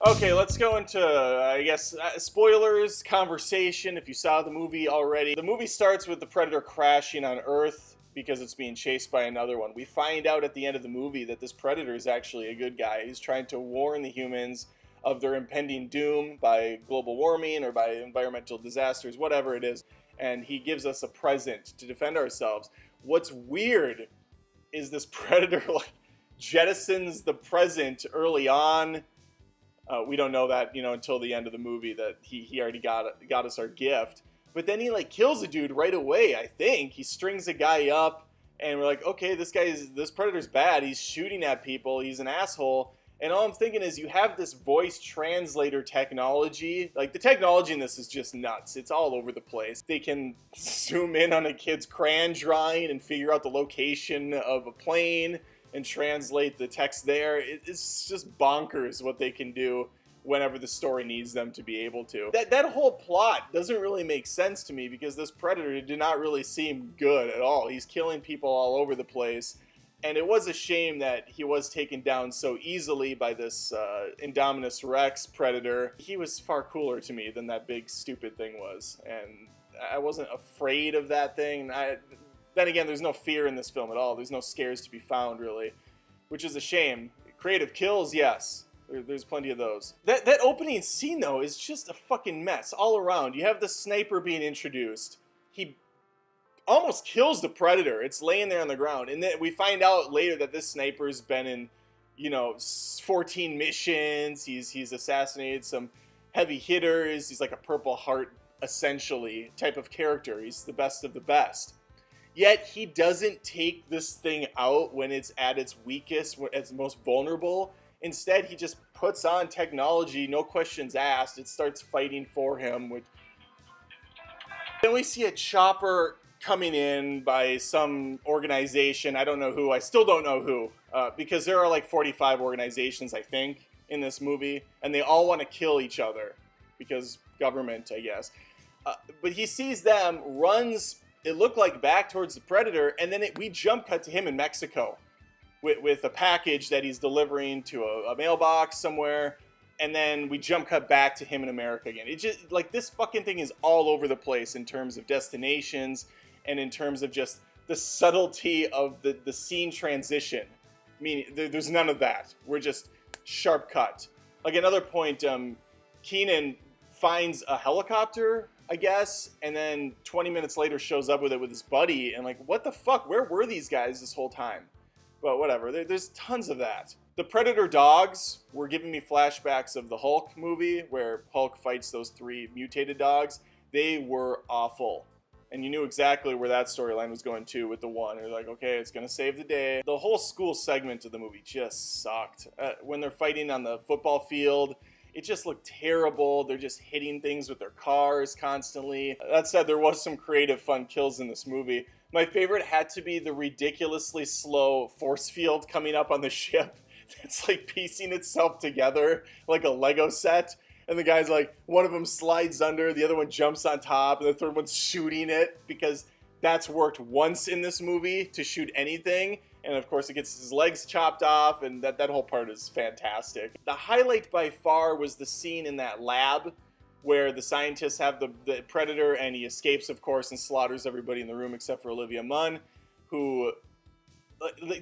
Okay, let's go into, I guess, spoilers conversation if you saw the movie already. The movie starts with the Predator crashing on Earth because it's being chased by another one. We find out at the end of the movie that this Predator is actually a good guy. He's trying to warn the humans of their impending doom by global warming or by environmental disasters, whatever it is. And he gives us a present to defend ourselves. What's weird is this Predator like jettisons the present early on. We don't know that, until the end of the movie that he already got us our gift. But then he like kills a dude right away. I think he strings a guy up, and we're like, okay, this Predator's bad. He's shooting at people. He's an asshole. And all I'm thinking is, you have this voice translator technology. Like, the technology in this is just nuts. It's all over the place. They can zoom in on a kid's crayon drawing and figure out the location of a plane and translate the text there. It's just bonkers what they can do whenever the story needs them to be able to. That whole plot doesn't really make sense to me, because this Predator did not really seem good at all. He's killing people all over the place. And it was a shame that he was taken down so easily by this Indominus Rex Predator. He was far cooler to me than that big stupid thing was. And I wasn't afraid of that thing. Then again, there's no fear in this film at all. There's no scares to be found, really, which is a shame. Creative kills, yes. There's plenty of those. That opening scene, though, is just a fucking mess all around. You have the sniper being introduced. He almost kills the Predator. It's laying there on the ground. And then we find out later that this sniper's been in, 14 missions. He's assassinated some heavy hitters. He's like a Purple Heart, essentially, type of character. He's the best of the best. Yet he doesn't take this thing out when it's at its weakest, when it's most vulnerable. Instead, he just puts on technology, no questions asked. It starts fighting for him. Then we see a chopper coming in by some organization. I don't know who. I still don't know who. Because there are like 45 organizations, I think, in this movie. And they all want to kill each other. Because government, I guess. But he sees them, runs, it looked like, back towards the Predator. And then we jump cut to him in Mexico. With a package that he's delivering to a mailbox somewhere. And then we jump cut back to him in America again. It just, like, this fucking thing is all over the place in terms of destinations and in terms of just the subtlety of the scene transition. I mean, there's none of that. We're just sharp cut. Like, another point, Keenan finds a helicopter, I guess, and then 20 minutes later shows up with it with his buddy. And like, what the fuck? Where were these guys this whole time? But whatever, there's tons of that. The Predator dogs were giving me flashbacks of the Hulk movie, where Hulk fights those 3 mutated dogs. They were awful. And you knew exactly where that storyline was going to with the one. You're like, okay, it's going to save the day. The whole school segment of the movie just sucked. When they're fighting on the football field, it just looked terrible. They're just hitting things with their cars constantly. That said, there was some creative, fun kills in this movie. My favorite had to be the ridiculously slow force field coming up on the ship. It's like piecing itself together like a Lego set. And the guy's like, one of them slides under, the other one jumps on top, and the third one's shooting it, because that's worked once in this movie to shoot anything. And of course, it gets his legs chopped off, and that whole part is fantastic. The highlight by far was the scene in that lab where the scientists have the Predator, and he escapes, of course, and slaughters everybody in the room except for Olivia Munn, who...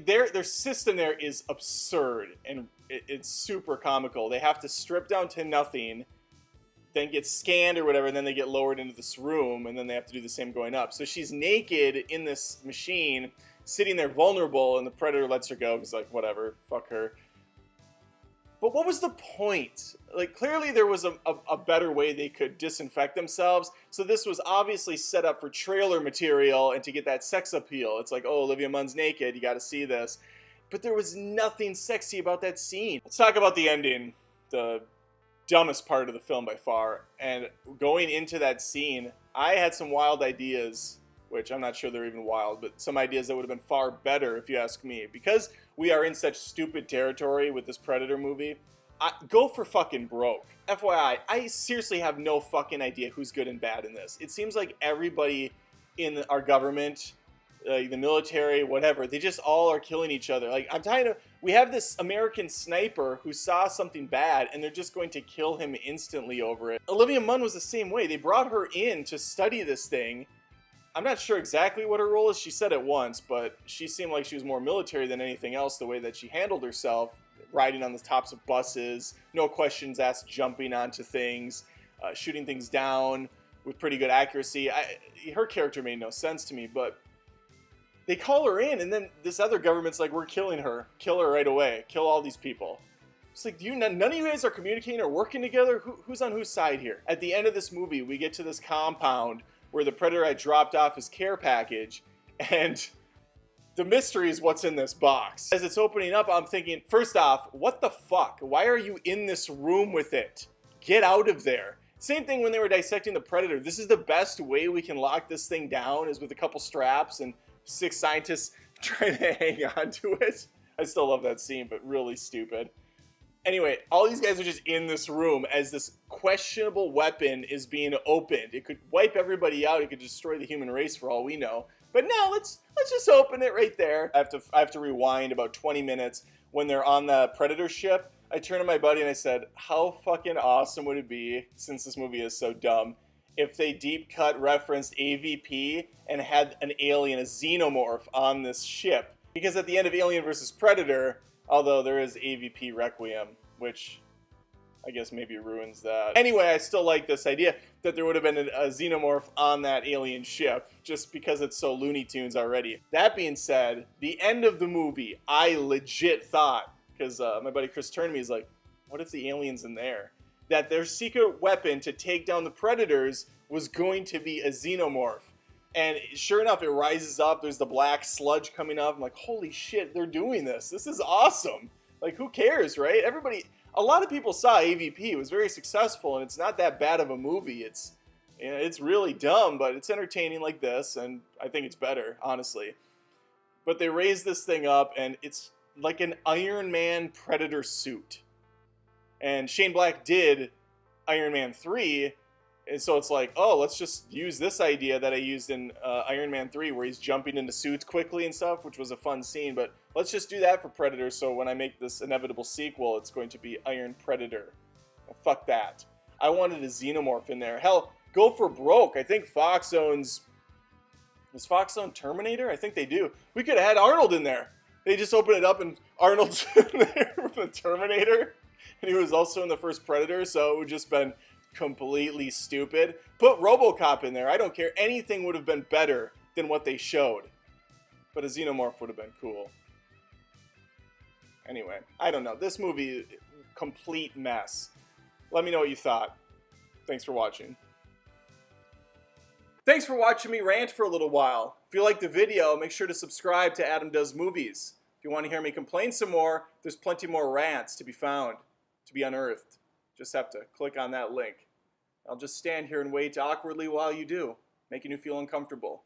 Their system there is absurd, and it's super comical. They have to strip down to nothing, then get scanned or whatever, and then they get lowered into this room, and then they have to do the same going up. So she's naked in this machine, sitting there vulnerable, and the Predator lets her go. He's like, whatever, fuck her. But what was the point? Like, clearly there was a better way they could disinfect themselves. So this was obviously set up for trailer material and to get that sex appeal. It's like, oh, Olivia Munn's naked, you gotta see this. But there was nothing sexy about that scene. Let's talk about the ending. The dumbest part of the film by far. And going into that scene, I had some wild ideas, which I'm not sure they're even wild, but some ideas that would have been far better if you ask me. Because we are in such stupid territory with this Predator movie, go for fucking broke. FYI, I seriously have no fucking idea who's good and bad in this. It seems like everybody in our government the military, whatever. They just all are killing each other. Like, we have this American sniper who saw something bad, and they're just going to kill him instantly over it. Olivia Munn was the same way. They brought her in to study this thing. I'm not sure exactly what her role is. She said it once, but she seemed like she was more military than anything else, the way that she handled herself, riding on the tops of buses, no questions asked, jumping onto things, shooting things down with pretty good accuracy. Her character made no sense to me, but they call her in, and then this other government's like, we're killing her. Kill her right away. Kill all these people. It's like, none of you guys are communicating or working together? Who's on whose side here? At the end of this movie, we get to this compound where the Predator had dropped off his care package, and the mystery is what's in this box. As it's opening up, I'm thinking, first off, what the fuck? Why are you in this room with it? Get out of there. Same thing when they were dissecting the Predator. This is the best way we can lock this thing down, is with a couple straps and 6 scientists trying to hang on to it. I still love that scene, but really stupid. Anyway, all these guys are just in this room as this questionable weapon is being opened. It could wipe everybody out. It could destroy the human race for all we know. But no, let's just open it right there. I have to rewind about 20 minutes when they're on the Predator ship. I turned to my buddy and I said, how fucking awesome would it be, since this movie is so dumb, if they deep cut referenced AVP and had an alien, a xenomorph, on this ship? Because at the end of Alien vs. Predator, although there is AVP Requiem, which I guess maybe ruins that. Anyway, I still like this idea that there would have been a xenomorph on that alien ship, just because it's so Looney Tunes already. That being said, the end of the movie, I legit thought, because my buddy Chris turned to me, he's like, what if the alien's in there? That their secret weapon to take down the Predators was going to be a xenomorph. And sure enough, it rises up. There's the black sludge coming up. I'm like, holy shit, they're doing this. This is awesome. Like, who cares, right? A lot of people saw AVP. It was very successful, and it's not that bad of a movie. It's really dumb, but it's entertaining like this, and I think it's better, honestly. But they raise this thing up, and it's like an Iron Man Predator suit. And Shane Black did Iron Man 3, and so it's like, oh, let's just use this idea that I used in Iron Man 3, where he's jumping into suits quickly and stuff, which was a fun scene, but let's just do that for Predator, so when I make this inevitable sequel, it's going to be Iron Predator. Well, fuck that. I wanted a xenomorph in there. Hell, go for broke. I think Fox owns... Does Fox own Terminator? I think they do. We could have had Arnold in there. They just open it up and Arnold's in there with the Terminator. And he was also in the first Predator, so it would just been completely stupid. Put RoboCop in there. I don't care. Anything would have been better than what they showed. But a xenomorph would have been cool. Anyway, I don't know. This movie, complete mess. Let me know what you thought. Thanks for watching. Thanks for watching me rant for a little while. If you liked the video, make sure to subscribe to Adam Does Movies. If you want to hear me complain some more, there's plenty more rants to be found, to be unearthed. Just have to click on that link. I'll just stand here and wait awkwardly while you do, making you feel uncomfortable.